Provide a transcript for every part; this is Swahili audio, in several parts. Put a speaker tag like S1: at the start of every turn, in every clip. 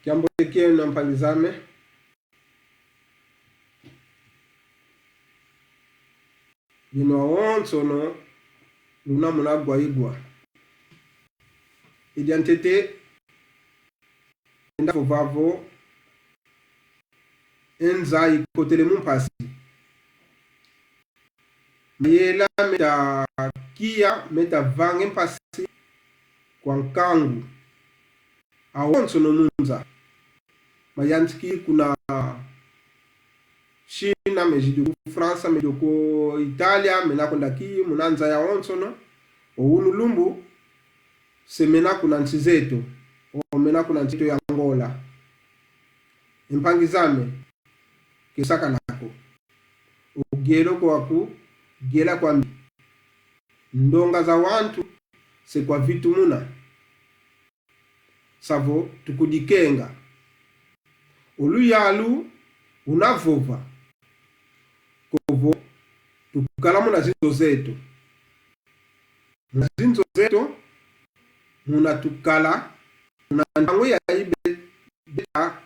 S1: Kiambo kie na mpangizame. Bino wonso no luna munagwa igwa. Identité ndafo vavo enza ikotele mumpasi. Mayela meta kia meta vange mpasi kwa nkangu. Awonso no munza. Mayantiki kuna China, mejidu Fransa, mejidu Italia, menako ndaki, munanza ya onso no. Ounu lumbu, se menako na nchizeto. O menako na nchito ya Angola. Impangizame, kisaka nako. Ugielo kwa ku, giela kwa mbi. Ndonga za wantu, se kwa vitu muna. Savo, tukudikenga. Ulu yalu, unavova. Kovo, tukala muna zinzo zeto. Muna zinzo zeto, muna tukala, muna nangwe ya ibe, beta,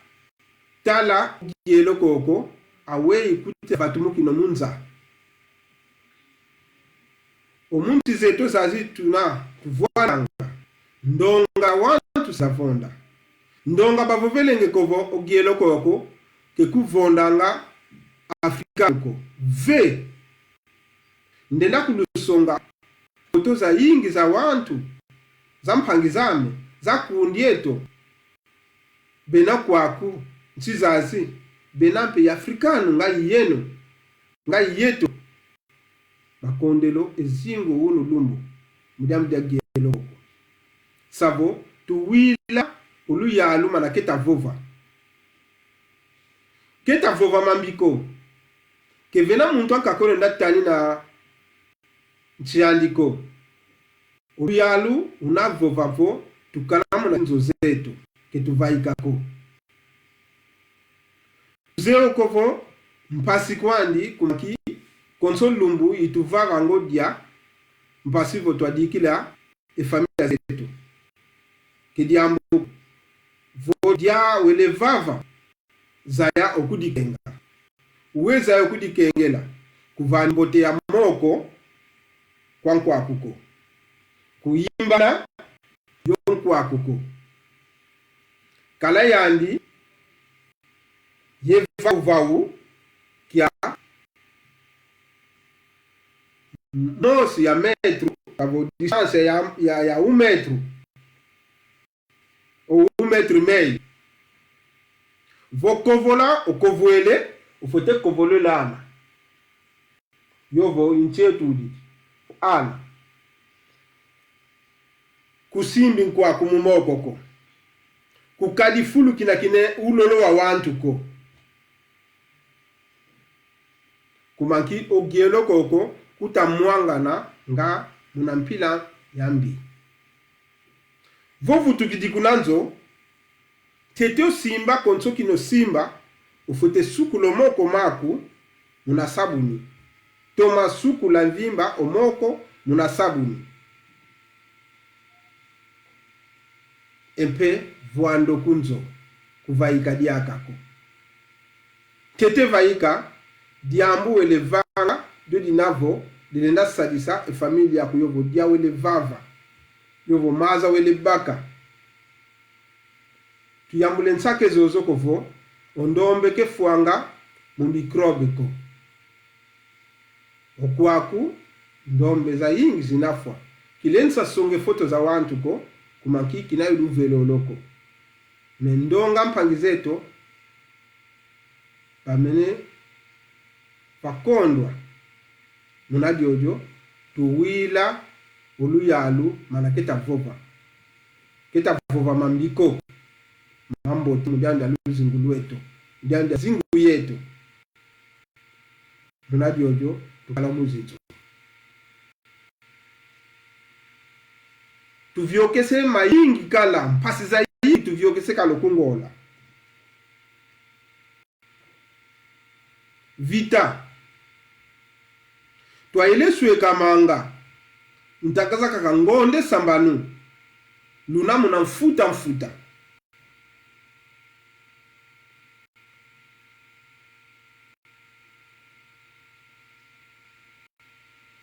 S1: tala, gielo koko, awe ikute fatumuki no munza. Omunti zeto zazi tuna, kuvuananga. Ndonga wantu savonda. Ndonga bavovelenge kovo, ogielo koko, ke kuvondanga Afrika ko. Ve. Ndela kulusonga. Foto za yingi za wantu. Za mpangizame. Za kuundieto. Bena kwaku. Nchizazi. Bena mpe Afrikanu nga yeno. Nga yeto. Bakondelo ezingo unu lumbu. Mudamdia gielo ko. Savo. Tuwila. Ulu ya aluma na keta vova. Keta vova mambiko. Ke vena muntu akakone ndatani na nchiandiko. Uyalu unavova vo tukalamu na nzo zetu. Ke tuvaikako. Zero kovo mpasi kwandi kumaki konsol lumbu ituvaga ngodia mpasi vo tuadikila e familia zetu. Ke diambu vo dia wele vava. Zaya okudikenga. Uweza ya okudikengela. Kuvani bote ya moko. Kwa kuko. Kuyimbala. Yon kwa kuko. Kala yandi. Yeva uvau. Kia. Nosi ya metru. Kavo distance ya 1 metru. Ou 1 metru mei. Vo kovola o kovuele o fote kovole lana. Yovo inchetudi. Ana. Kusimbi nkwa kumumokoko. Kukadifulu kine ulolo wa wantu ko. Kumanki ogielo koko kutamuangana nga munampila yambi. Vovu tukidikunanzo. Tete simba konso kino simba ufote suku lomoko maku muna sabuni. Toma suku la mvimba omoko muna sabuni. Empe vuando kunzo kuvaika diakako. Tete vaika diambu wele vanga do dinavo dinenda sadisa e familia kuyovo dia wele vava. Yovo maza wele baka. Tuyambule nsake zozo kovo, ondombe ke fuanga mu mikrobe ko. Okwaku, ndombe za yingi zinafwa. Kilensa songe foto za wantu ko, kumanki kinayo luvelo loko. Mendonga mpangizeto, pamene, pakondwa, munadiojo, tuwila, uluyalu, manaketa vova. Keta vova mambiko. Mambo tumudianda luzingulu wetu. Mudianda zingu yetu. Munadi ojo tukala muzito. Tuvyokese mayingi kala mpasi za yingi tuvyokese kalokungola. Vita. Twaile suwe kamanga. Ntakaza kakangonde sambanu. Luna muna mfuta.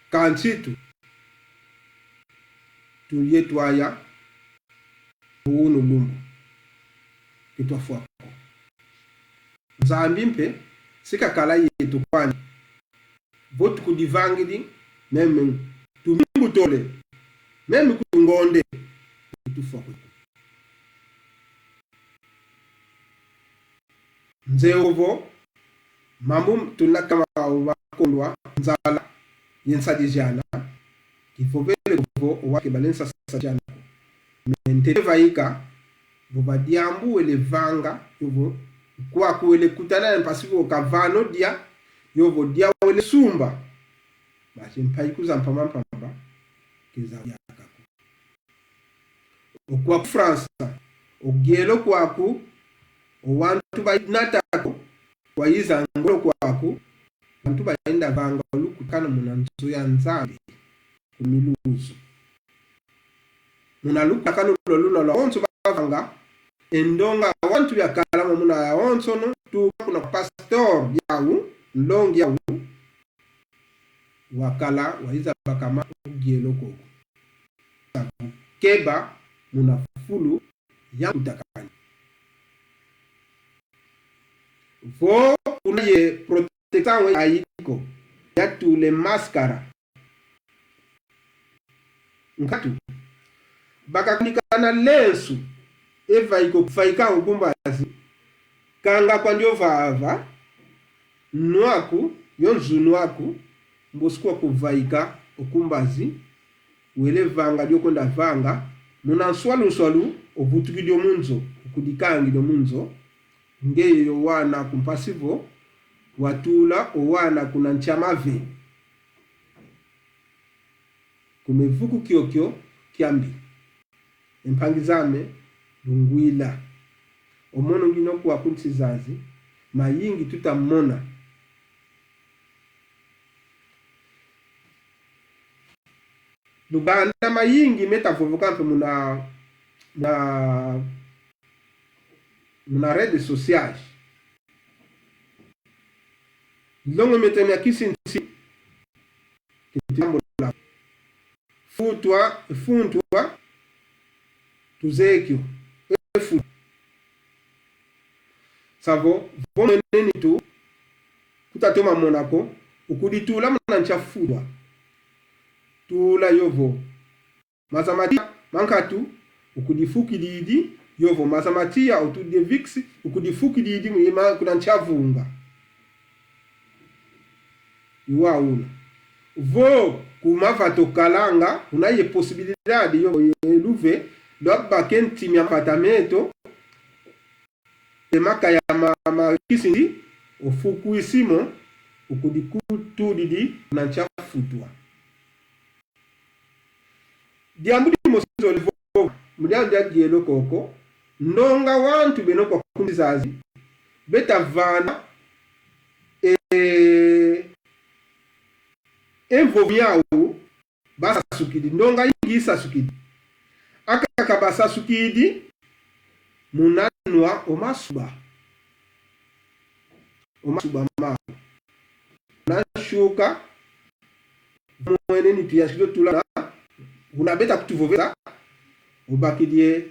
S1: kanchitu tuliyetwaya uunu lumbu kitwafuako nzambi mpe sikakala yetu kwani votu kudivangidi meme tumingu tole meme kungonde tufuako nzeovo mambo tunakama wakondwa nzala yensadijana kifovele kuvo wake balensa sajana mentele vaika vobadiambu ele vanga yovo kwa kuele kutana mpasivo kavano dia yovo dia wele sumba basi mpaikuza mpamba kiza yakako okwa France ogelo kwaku owantu bayinatako wayiza ngolo kwaku bantu bayenda vanga lukukana munanzu ya nzambi kumiluzu munaluka kanu lolulo la onso bavanga endonga wantu byakala muna ya onso no tu kuna pastor yawu ndongi yawu wakala wayiza bakama ugelo koko keba muna fulu ya utakani vo kuna ye protection ayiko ya tule maskara nkatu bakakunikana lensu eva iko kufaika ukumbazi kanga kwa ndio vava nwaku yonzu nwaku mbosikuwa kuvaika ukumbazi wele vanga diokonda vanga muna nswalu obutuki dio munzo ukudikangi dio munzo ngeyo wana kumpasivo watula owana kuna nchamave kumevuku kiokyo kiambi empangizame lungwila omono ngino kwa kunsizazi mayingi tutamona luganda mayingi metavovokampe muna redes sociais longo metemi akisinsi kitambola funtwa tuzekyo efu savo vomeneni tu kutatoma monako ukuditula muna nchafudwa tula yovo mazamati mankatu ukudifuki didi yovo mazamati ya utudeviksi ukudifuki didi mwima kuna nchavunga yuwaula vo kumava tokalanga unaye posibilidade yo eluve doba kenti mi apartamento temaka ya kisindi ofuku isimo ukudikutu didi na nchafutwa diambudi mosizo livo mudiambi agelo koko ndonga wantu beno kwa kundi zazi beta vana envoviawu basa sukidi ndonga ingi isa sukidi akaka basa sukidi munanwa omasuba ma nashuka mwene ni tuyashilo tula unabeta kutuvoveza ubakidie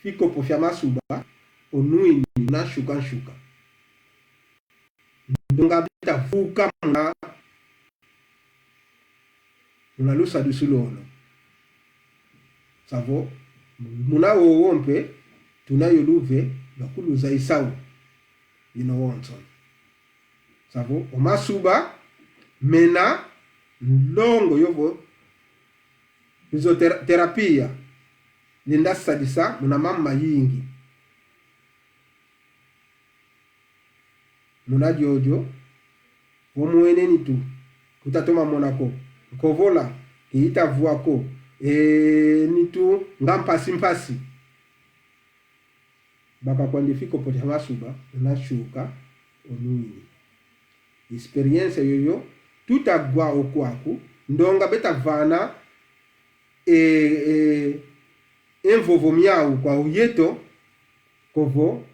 S1: fiko pofya masuba onuini nashuka ndonga beta vuka muna lusa dusulono savo muna wompe tunayo luve bakuluza isawu ino wonson savo omasuba mena ndongo yovo fisioterapia linda sadisa muna mama yingi muna jojo womweneni tu kutatoma monako kovola kiita vuako nitu ngampasi baka kwandifiko pote hamasuba unashuka onuini experience yoyo tutagwa okwaku ndonga beta vana envovo miau kwa uyeto kovo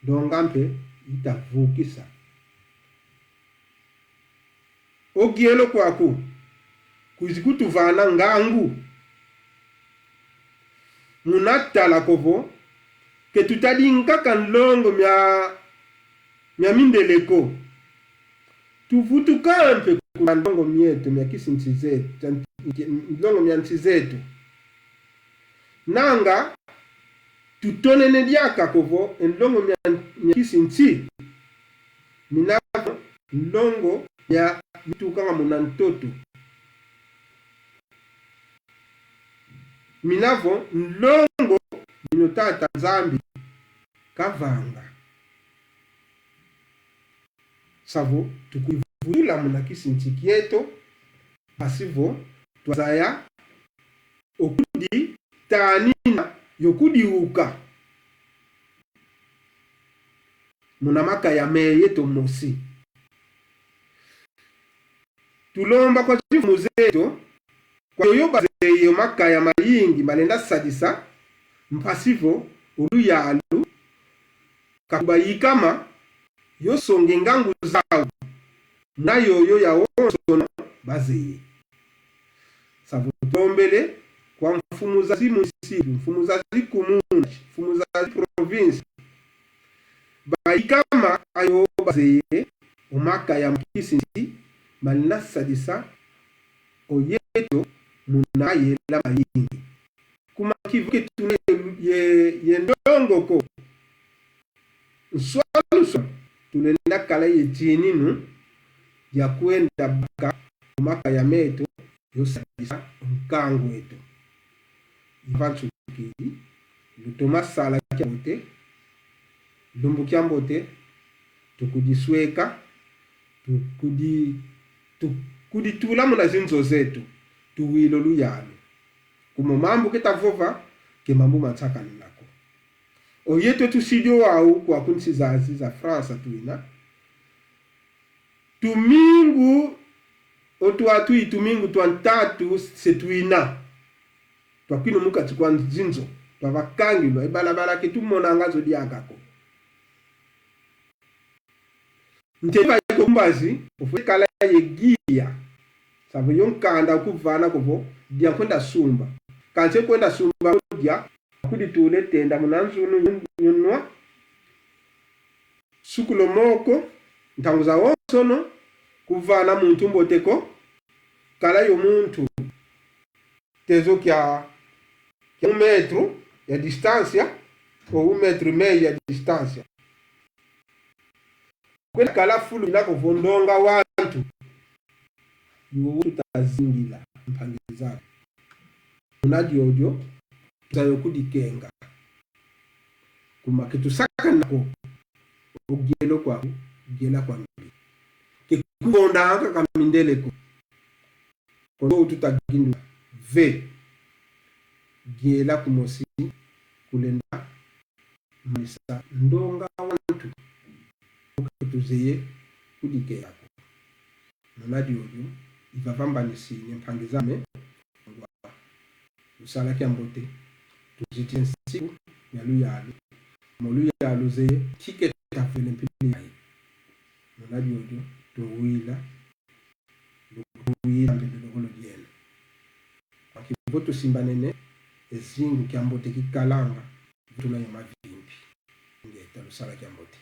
S1: ndonga mpe itavukisa ogielo kwaku kuzikutu vana ngangu munatala kovo ke tutadinka kanlongo mya mindeleko tuvutu kampe kuna ndongo myetu mya kisinchi zetu ndongo mya nchi zetu nanga tutonene diaka kovo ndongo mya kisinchi minavo ndongo mya mitukanga munantoto minavo ndongo minotata Nzambi kavanga savo tukuvula muna kisinchi kieto pasivo twazaya okudi tanina yokudi uka muna maka ya meyeto mosi tulomba kwa chifu muzeto kwa yoyoba zeyo maka ya mayingi malenda sadisa mpasivo ulu yalu kakubayikama yosonge ngangu zawu na yoyo ya onsono bazeye savu tombele kwa mfumu za munisipi, mfumu za kumuna, mfumu za province bayikama ayo bazeye umaka ya mkisinti malina sadisa oyeto muna yela mayingi kuma kivuke tune ye ndongo ko nswaluswa tulenda kala ye jininu ya kwenda baka umaka ya meto yosadisa nkangu eto ivanchu kiri lutoma sala kya mbote lumbu kya mbote tukudisweka tukuditula muna zinzo zetu tuwilo luyalo kumo mambo ketavova ke mambo matsaka nako oyeto tusidio wau kwa kunsi za France tuina tumingu otuatu itumingu twantatu setuina twakwino muka tsikwa zinzo twavakangilwa ibalabala ketumona ngazo diakako nteva ikombazi ofekala yegia savo yonkanda ukuvana kovo dia kwenda sumba kanse kwenda sumba dia kuditule tenda munanzunu nyunwa sukulo moko ntanguza wonsono kuvana muntu mboteko kala yo muntu tezo kya metro ya distancia ou metro meio ya distancia kwenda kala fulu ilako vondonga wantu yuwo tutazingila mpangiza unadi audio zayo kudikenga kuma kitusaka nako ogelo kwa gela kwa mbi kikubonda anga kamindeleko kwa tutagindu v gela kumosi kulenda misa ndonga wantu kutuzeye kudikenga unadi audio ivavamba nisine mpangizame usala kya mbote tuzitie nsiku yalu yalu molu yalu ze ticket tafele mpili yae unadi audio tuwila mbele diene wakivoto simbanene ezingu kya mbote kikalanga vituna ya mavimbi ngeta usala kya mbote